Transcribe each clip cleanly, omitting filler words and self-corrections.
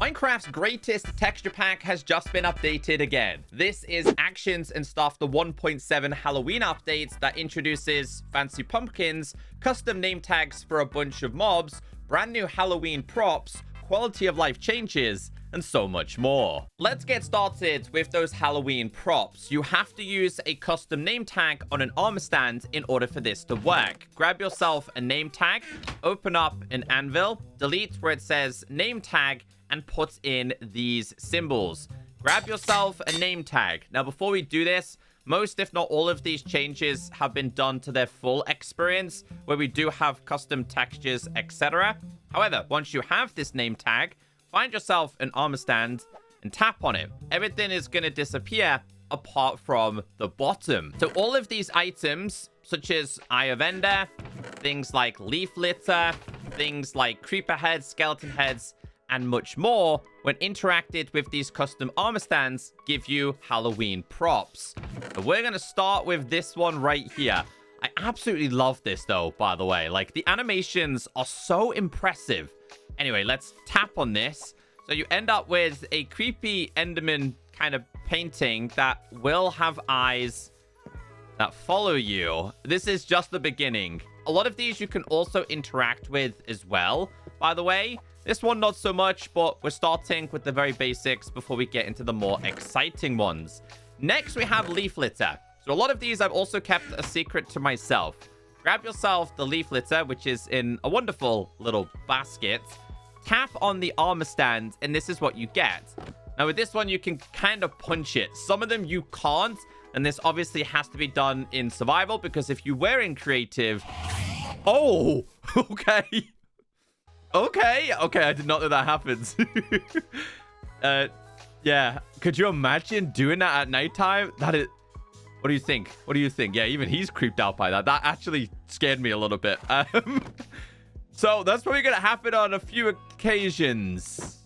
Minecraft's greatest texture pack has just been updated again. This is Actions and Stuff, the 1.7 Halloween update that introduces fancy pumpkins, custom name tags for a bunch of mobs, brand new Halloween props, quality of life changes, and so much more. Let's get started with those Halloween props. You have to use a custom name tag on an armor stand in order for this to work. Grab yourself a name tag, open up an anvil, delete where it says name tag, and put in these symbols. Grab yourself a name tag. Now, before we do this, most, if not all of these changes have been done to their full experience, where we do have custom textures, etc. However, once you have this name tag, find yourself an armor stand and tap on it. Everything is going to disappear apart from the bottom. So all of these items, such as Eye of Ender, things like leaf litter, things like creeper heads, skeleton heads, and much more, when interacted with these custom armor stands, give you Halloween props. So we're going to start with this one right here. I absolutely love this, though, by the way. Like, the animations are so impressive. Anyway, let's tap on this. So you end up with a creepy Enderman kind of painting that will have eyes that follow you. This is just the beginning. A lot of these you can also interact with as well, by the way. This one, not so much, but we're starting with the very basics before we get into the more exciting ones. Next, we have leaf litter. So a lot of these I've also kept a secret to myself. Grab yourself the leaf litter, which is in a wonderful little basket. Tap on the armor stand, and this is what you get. Now, with this one, you can kind of punch it. Some of them you can't, and this obviously has to be done in survival, because if you were in creative... Oh, okay. Okay, I did not know that happens. Yeah, could you imagine doing that at nighttime? That is... What do you think? What do you think? Yeah, even he's creeped out by that. That actually scared me a little bit. So that's probably going to happen on a few occasions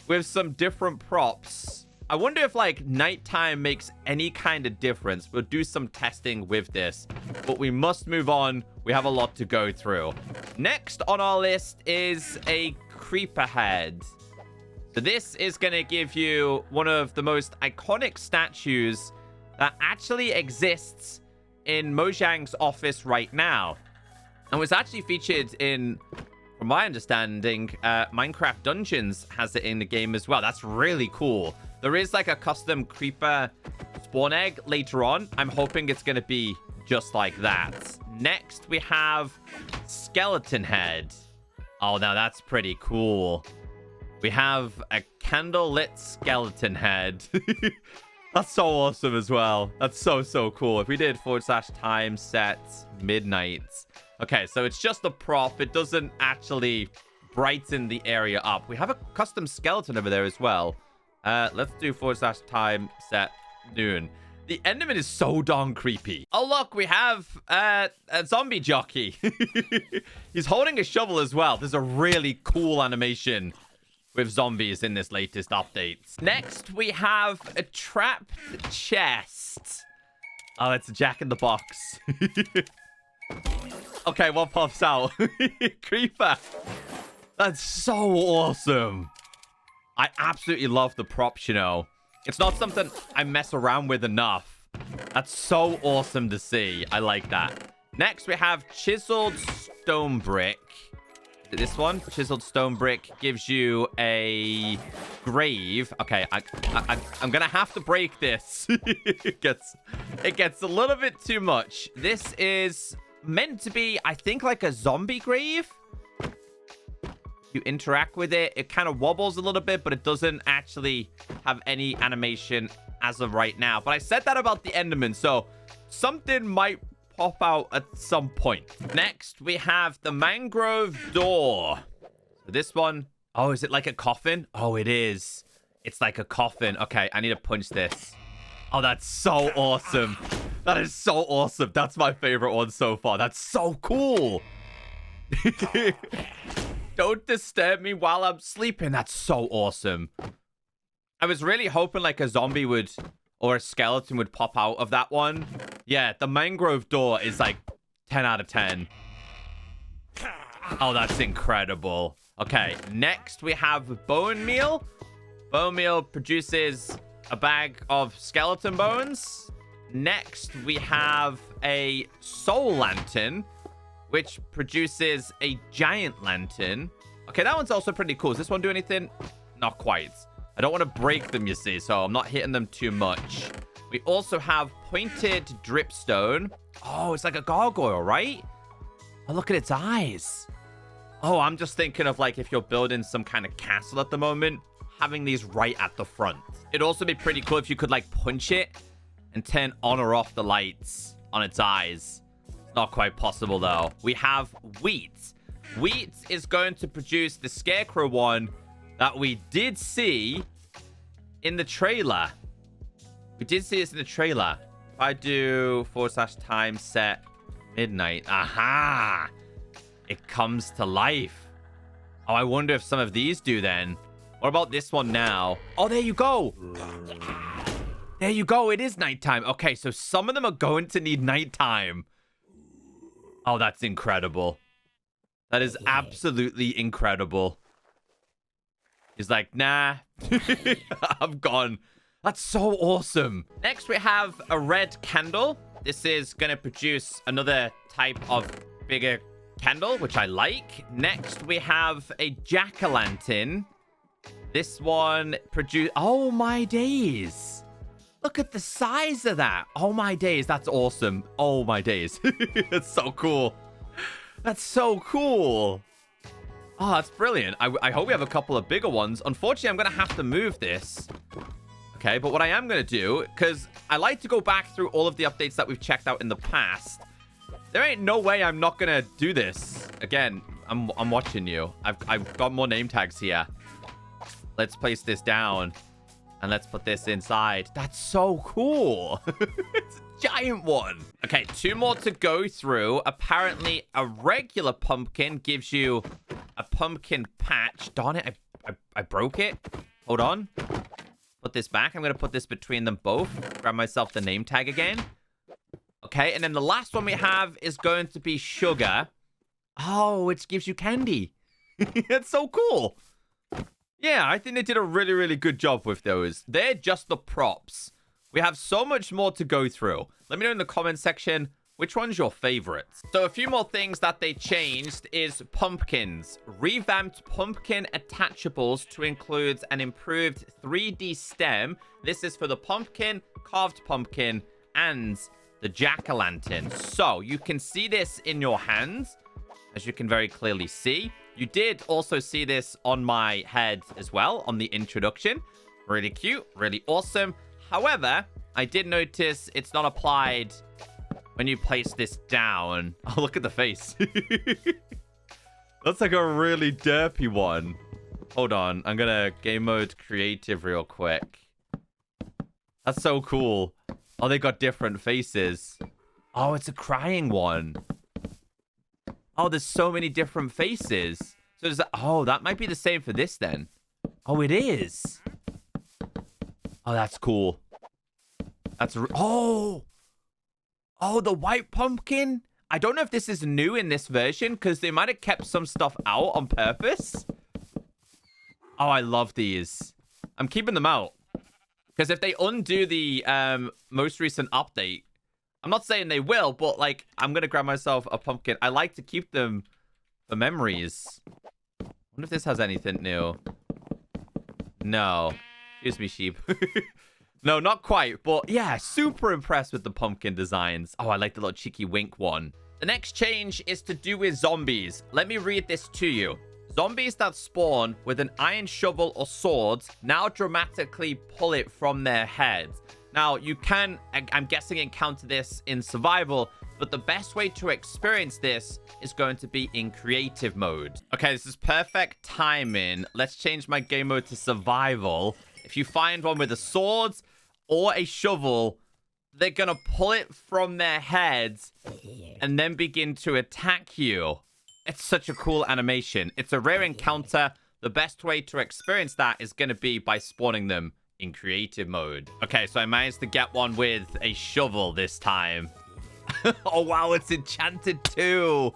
with some different props. I wonder if, like, nighttime makes any kind of difference. We'll do some testing with this, but we must move on. We have a lot to go through. Next on our list is a creeper head. So this is going to give you one of the most iconic statues that actually exists in Mojang's office right now. And was actually featured in, from my understanding, Minecraft Dungeons has it in the game as well. That's really cool. There is like a custom creeper spawn egg later on. I'm hoping it's going to be just like that. Next, we have skeleton head. Oh, now that's pretty cool. We have a candle-lit skeleton head. That's so awesome as well. That's so cool. If we did /time set midnight. Okay, so it's just a prop. It doesn't actually brighten the area up. We have a custom skeleton over there as well. Let's do /time set noon. The Enderman is so darn creepy. Oh, look, we have a zombie jockey. He's holding a shovel as well. There's a really cool animation with zombies in this latest update. Next, we have a trapped chest. Oh, it's a Jack-in-the-Box. Okay, what pops out? Creeper. That's so awesome. I absolutely love the props, you know. It's not something I mess around with enough. That's so awesome to see. I like that. Next, we have chiseled stone brick. This one, chiseled stone brick, gives you a grave. Okay, I'm gonna have to break this. It gets a little bit too much. This is meant to be, I think, like a zombie grave. You interact with it, it kind of wobbles a little bit, but it doesn't actually have any animation as of right now. But I said that about the Enderman, so something might pop out at some point. Next, we have the mangrove door. So this one, oh, is it like a coffin? Oh, it is. It's like a coffin. Okay, I need to punch this. Oh, that's so awesome. That is so awesome. That's my favorite one so far. That's so cool. Don't disturb me while I'm sleeping. That's so awesome. I was really hoping like a zombie would, or a skeleton would pop out of that one. Yeah, the mangrove door is like 10 out of 10. Oh, that's incredible. Okay, next we have bone meal. Bone meal produces a bag of skeleton bones. Next, we have a soul lantern, which produces a giant lantern. Okay, that one's also pretty cool. Does this one do anything? Not quite. I don't want to break them, you see, so I'm not hitting them too much. We also have pointed dripstone. Oh, it's like a gargoyle, right? Oh, look at its eyes. Oh, I'm just thinking of like if you're building some kind of castle at the moment, having these right at the front. It'd also be pretty cool if you could like punch it and turn on or off the lights on its eyes. It's not quite possible though. We have wheat. Wheat is going to produce the scarecrow one that we did see in the trailer. We did see this in the trailer. If I do /time set midnight. Aha! It comes to life. Oh, I wonder if some of these do then. What about this one now? Oh, there you go. There you go. It is nighttime. Okay, so some of them are going to need nighttime. Oh, that's incredible. That is absolutely incredible. He's like, nah, I'm gone. That's so awesome. Next, we have a red candle. This is going to produce another type of bigger candle, which I like. Next, we have a jack-o'-lantern. This one produce. Oh my days. Look at the size of that. Oh my days. That's awesome. Oh my days. That's so cool. That's so cool. Oh, that's brilliant. I hope we have a couple of bigger ones. Unfortunately, I'm going to have to move this. Okay, but what I am going to do, because I like to go back through all of the updates that we've checked out in the past. There ain't no way I'm not going to do this. Again, I'm watching you. I've got more name tags here. Let's place this down. And let's put this inside. That's so cool. It's a giant one. Okay, 2 more to go through. Apparently, a regular pumpkin gives you a pumpkin patch. Darn it, I broke it. Hold on. Put this back. I'm going to put this between them both. Grab myself the name tag again. Okay, and then the last one we have is going to be sugar. Oh, which gives you candy. That's so cool. Yeah, I think they did a really, really good job with those. They're just the props. We have so much more to go through. Let me know in the comment section which one's your favorite. So a few more things that they changed is pumpkins. Revamped pumpkin attachables to include an improved 3D stem. This is for the pumpkin, carved pumpkin, and the jack-o'-lantern. So you can see this in your hands, as you can very clearly see. You did also see this on my head as well, on the introduction. Really cute, really awesome. However, I did notice it's not applied when you place this down. Oh, look at the face. That's like a really derpy one. Hold on, I'm gonna game mode creative real quick. That's so cool. Oh, they got different faces. Oh, it's a crying one. Oh, there's so many different faces. So does that... Oh, that might be the same for this then. Oh, it is. Oh, that's cool. That's... Oh! Oh, the white pumpkin? I don't know if this is new in this version, because they might have kept some stuff out on purpose. Oh, I love these. I'm keeping them out. Because if they undo the most recent update, I'm not saying they will, but, like, I'm going to grab myself a pumpkin. I like to keep them for memories. I wonder if this has anything new. No. Excuse me, sheep. No, not quite. But, yeah, super impressed with the pumpkin designs. Oh, I like the little cheeky wink one. The next change is to do with zombies. Let me read this to you. Zombies that spawn with an iron shovel or sword now dramatically pull it from their heads. Now, you can, I'm guessing, encounter this in survival, but the best way to experience this is going to be in creative mode. Okay, this is perfect timing. Let's change my game mode to survival. If you find one with a sword or a shovel, they're going to pull it from their heads and then begin to attack you. It's such a cool animation. It's a rare encounter. The best way to experience that is going to be by spawning them in creative mode. Okay, so I managed to get one with a shovel this time. Oh, wow, it's enchanted too.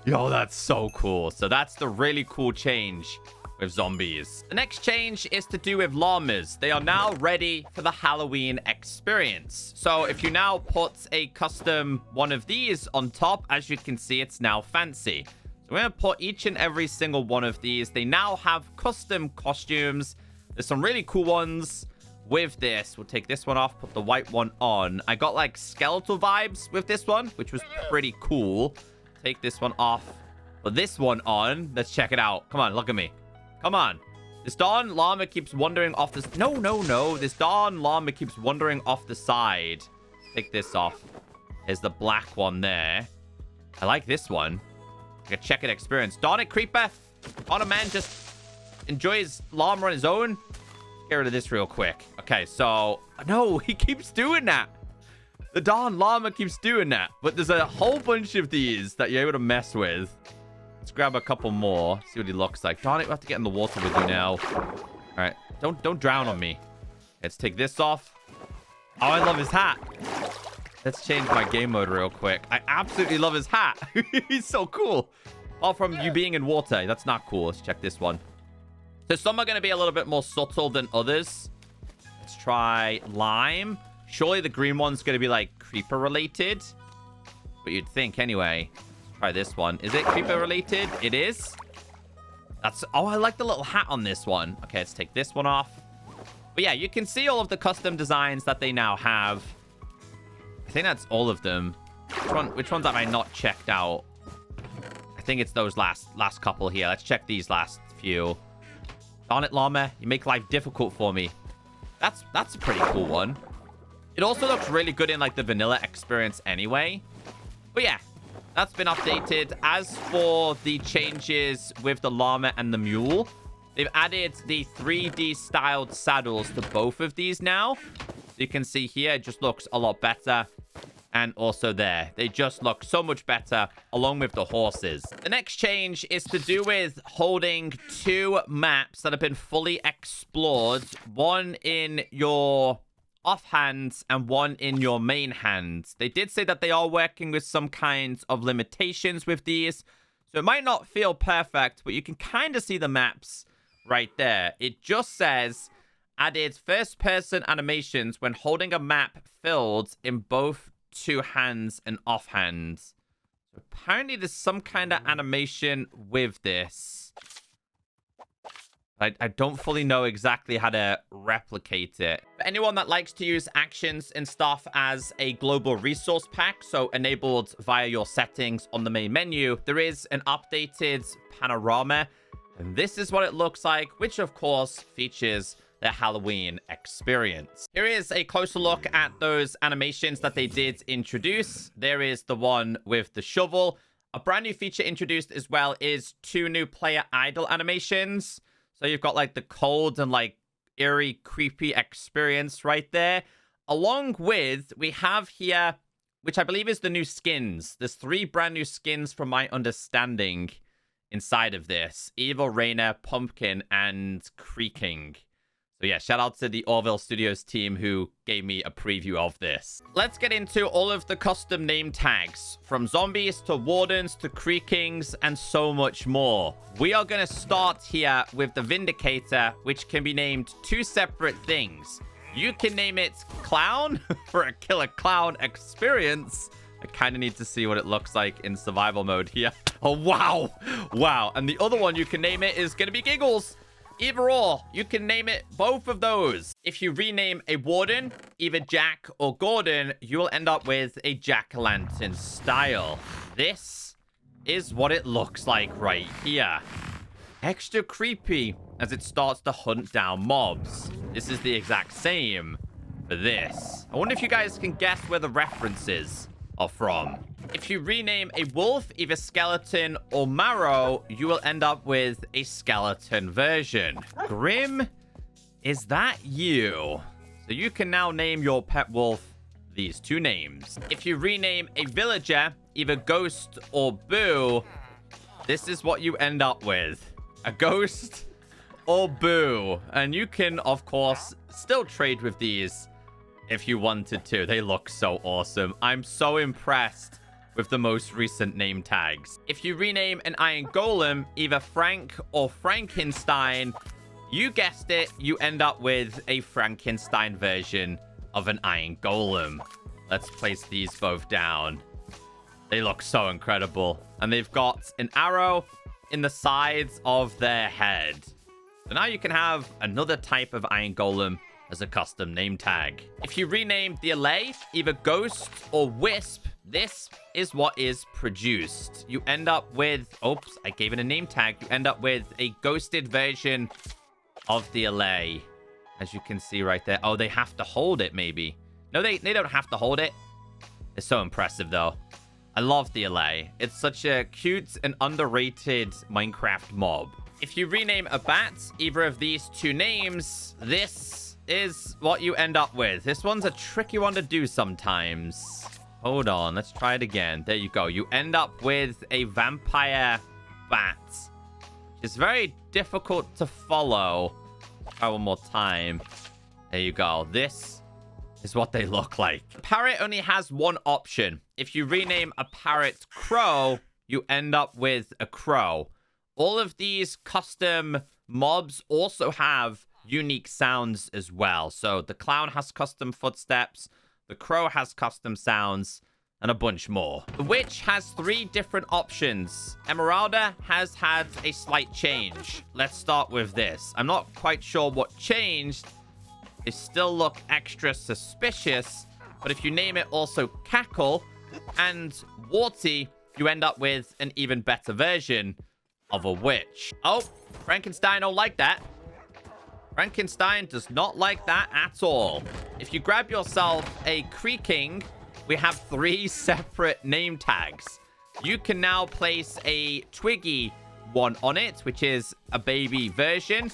Yo, that's so cool. So that's the really cool change with zombies. The next change is to do with llamas. They are now ready for the Halloween experience. So if you now put a custom one of these on top, as you can see, it's now fancy. So we're going to put each and every single one of these. They now have custom costumes. There's some really cool ones with this. We'll take this one off, put the white one on. I got like skeletal vibes with this one, which was pretty cool. Take this one off, put this one on. Let's check it out. Come on, look at me. Come on. This darn llama keeps wandering off this. No. This darn llama keeps wandering off the side. Take this off. There's the black one there. I like this one. Like a check-it experience. Darn it, creeper. On a man just enjoys llama on his own. Get rid of this real quick. Okay, so no, he keeps doing that. The darn llama keeps doing that. But there's a whole bunch of these that you're able to mess with. Let's grab a couple more. See what he looks like. Darn it, we have to get in the water with you now. All right. Don't drown on me. Let's take this off. Oh, I love his hat. Let's change my game mode real quick. I absolutely love his hat. He's so cool. Apart from you being in water. That's not cool. Let's check this one. So some are going to be a little bit more subtle than others. Let's try lime. Surely the green one's going to be, like, creeper-related. But you'd think, anyway. Let's try this one. Is it creeper-related? It is. That's... Oh, I like the little hat on this one. Okay, let's take this one off. But yeah, you can see all of the custom designs that they now have. I think that's all of them. Which ones have I not checked out? I think it's those last couple here. Let's check these last few. Darn it, llama. You make life difficult for me. That's a pretty cool one. It also looks really good in, like, the vanilla experience anyway. But yeah, that's been updated. As for the changes with the llama and the mule, they've added the 3D styled saddles to both of these now. So you can see here, it just looks a lot better. And also there. They just look so much better along with the horses. The next change is to do with holding 2 maps that have been fully explored. One in your offhand and one in your main hand. They did say that they are working with some kinds of limitations with these. So it might not feel perfect, but you can kind of see the maps right there. It just says added first-person animations when holding a map filled in both 2 hands and offhands. So apparently there's some kind of animation with this. I don't fully know exactly how to replicate it. For anyone that likes to use actions and stuff as a global resource pack, so enabled via your settings on the main menu, there is an updated panorama. And this is what it looks like, which of course features the Halloween experience. Here is a closer look at those animations that they did introduce. There is the one with the shovel. A brand new feature introduced as well is 2 new player idle animations. So you've got like the cold and like eerie, creepy experience right there. Along with, we have here, which I believe is the new skins. There's 3 brand new skins from my understanding inside of this. Evil, Rainer, Pumpkin, and Creaking. So yeah, shout out to the Orville Studios team who gave me a preview of this. Let's get into all of the custom name tags, from zombies to wardens to creakings and so much more. We are going to start here with the Vindicator, which can be named 2 separate things. You can name it Clown for a killer clown experience. I kind of need to see what it looks like in survival mode here. Oh, wow. Wow. And the other one you can name it is going to be Giggles. Either or, you can name it both of those. If you rename a warden, either Jack or Gordon, you will end up with a jack-o'-lantern style. This is what it looks like right here. Extra creepy as it starts to hunt down mobs. This is the exact same for this. I wonder if you guys can guess where the references are from. If you rename a wolf, either skeleton or marrow, you will end up with a skeleton version. Grim, is that you? So you can now name your pet wolf these 2 names. If you rename a villager, either Ghost or Boo, this is what you end up with. A Ghost or Boo. And you can, of course, still trade with these if you wanted to. They look so awesome. I'm so impressed with the most recent name tags. If you rename an Iron Golem either Frank or Frankenstein, you guessed it, you end up with a Frankenstein version of an Iron Golem. Let's place these both down. They look so incredible. And they've got an arrow in the sides of their head. So now you can have another type of Iron Golem as a custom name tag. If you rename the Allay either Ghost or Wisp, this is what is produced. You end up with... Oops, I gave it a name tag. You end up with a ghosted version of the Allay. As you can see right there. Oh, they have to hold it, maybe. No, they don't have to hold it. It's so impressive, though. I love the Allay. It's such a cute and underrated Minecraft mob. If you rename a bat, either of these two names, this is what you end up with. This one's a tricky one to do sometimes. Hold on, let's try it again. There you go. You end up with a vampire bat. It's very difficult to follow. Try one more time. There you go. This is what they look like. Parrot only has one option. If you rename a parrot crow, you end up with a crow. All of these custom mobs also have unique sounds as well. So the clown has custom footsteps, the crow has custom sounds, and a bunch more. The witch has 3 different options. Emeralda has had a slight change. Let's start with this. I'm not quite sure what changed. They still look extra suspicious, but if you name it also Cackle and Warty, you end up with an even better version of a witch. Oh, Frankenstein don't like that. Frankenstein does not like that at all. If you grab yourself a Creaking, we have 3 separate name tags. You can now place a Twiggy one on it, which is a baby version.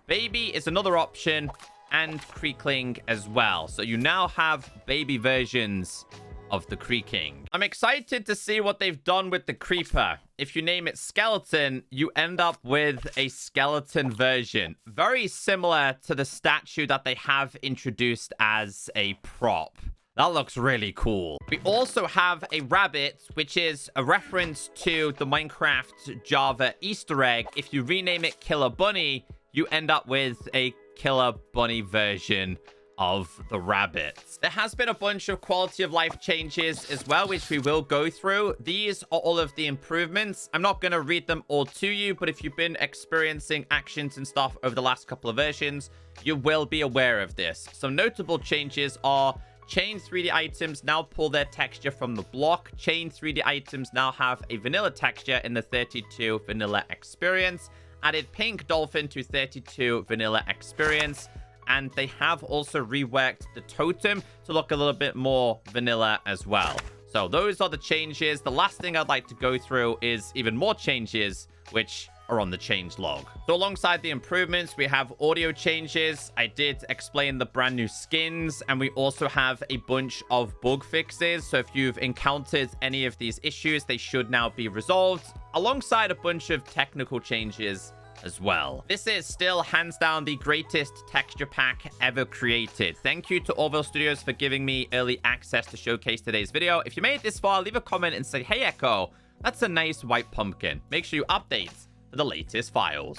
Baby is another option, and Creakling as well. So you now have baby versions of the Creaking. I'm excited to see what they've done with the Creeper. If you name it Skeleton, you end up with a skeleton version. Very similar to the statue that they have introduced as a prop. That looks really cool. We also have a rabbit, which is a reference to the Minecraft Java Easter egg. If you rename it Killer Bunny, you end up with a Killer Bunny version of the rabbit. There has been a bunch of quality of life changes as well, which we will go through. These are all of the improvements. I'm not going to read them all to you, but if you've been experiencing actions and stuff over the last couple of versions, you will be aware of this. Some notable changes are chain 3D items now pull their texture from the block. Chain 3D items now have a vanilla texture in the 32 vanilla experience. Added pink dolphin to 32 vanilla experience. And they have also reworked the totem to look a little bit more vanilla as well. So those are the changes. The last thing I'd like to go through is even more changes, which are on the change log. So alongside the improvements, we have audio changes. I did explain the brand new skins, and we also have a bunch of bug fixes. So if you've encountered any of these issues, they should now be resolved, alongside a bunch of technical changes as well. This is still hands down the greatest texture pack ever created. Thank you to Orville Studios for giving me early access to showcase today's video. If you made it this far, leave a comment and say, hey Echo, that's a nice white pumpkin. Make sure you update for the latest files.